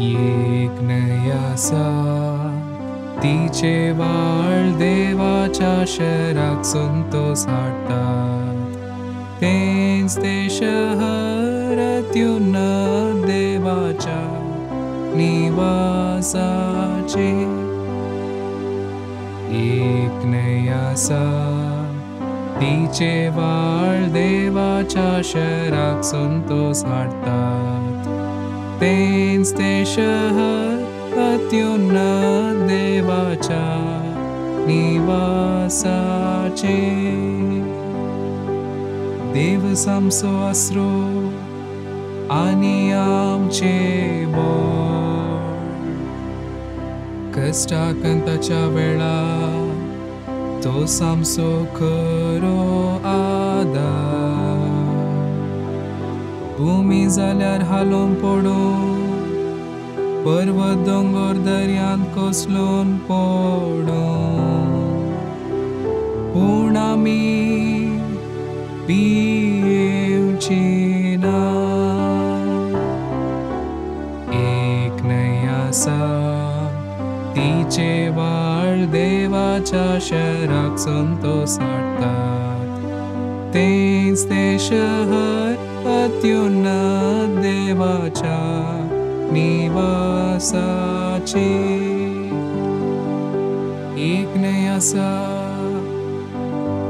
एक नयासा तिचे वाळ देवाच्या शहराक संतोष हाडटात. तेंच ते शहर अत्युन्नत देवाच्या निवासाचे. एक नयासा तिचे वाळ देवाच्या शहराक संतोष हाडटात. तेंच ते शहर अत्युन्नत देवाच्या निवासाचे. देव सामसो आसरो आनी आमचे बोड. कष्टाकंताच्या वेळार तो सामसो खरो आदार. भूमी जाल्यार हालोवन पडूं, पर्वत दोंगर दर्यांत कोसळून पडूं, पूण आमी भियेवची ना. एक नयासा तिचे वाळ देवाच्या शहराक संतोष हाडटात. तेंच ते शहर अत्युन्नत देवाच्या निवासाचे. एक नयासा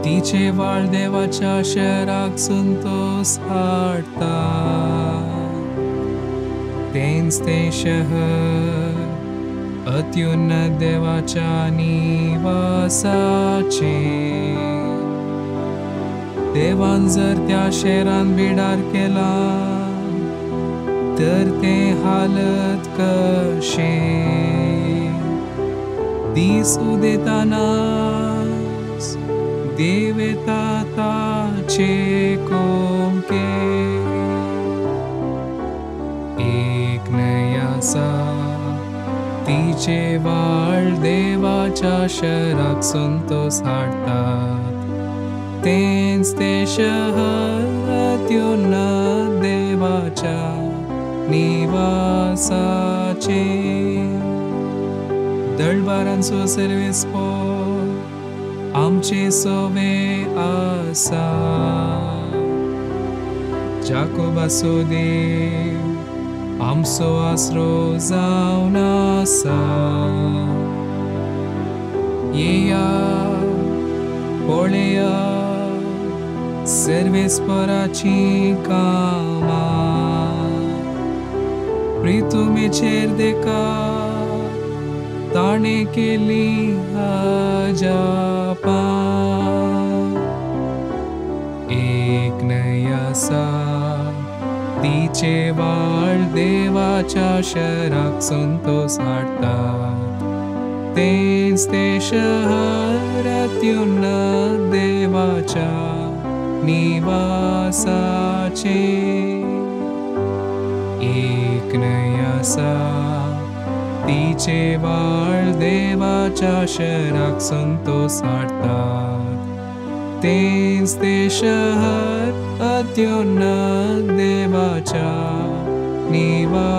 तिचे वाळ देवाच्या शहराक संतोष हाडटात. तेंच ते शहर अत्युन्नत देवाच्या निवासाचे. देवान जर त्या शहरान बिडार केला तर ते हालत कशे. दीस उदेतानाच देव येता ताचे कोमके. एक नयासा तिचे वाळ देवाच्या शहराक संतोष हाडटात. तेंच ते शहर अत्युन्नत देवाच्या निवासाचे. दळबारांचो सर्वेस्पो आमचे सोवे आसा. जाकोबाचो देव आमचो आसरो जावन आसा. येया पळया सर्वेस्पराची कामां. प्रितुमेचेर देका ताणे केली अजापां. एक नयासा तिचे वाळ देवाच्या शहराक संतोष हाडटात. तेंच ते शहर अत्युन्नत देवाच्या निवासाचे. एक नयासा तिचे वाळ देवाच्या शहराक संतोष हाडटात. तेंच ते शहर अत्युन्नत देवाच्या निवासाचे.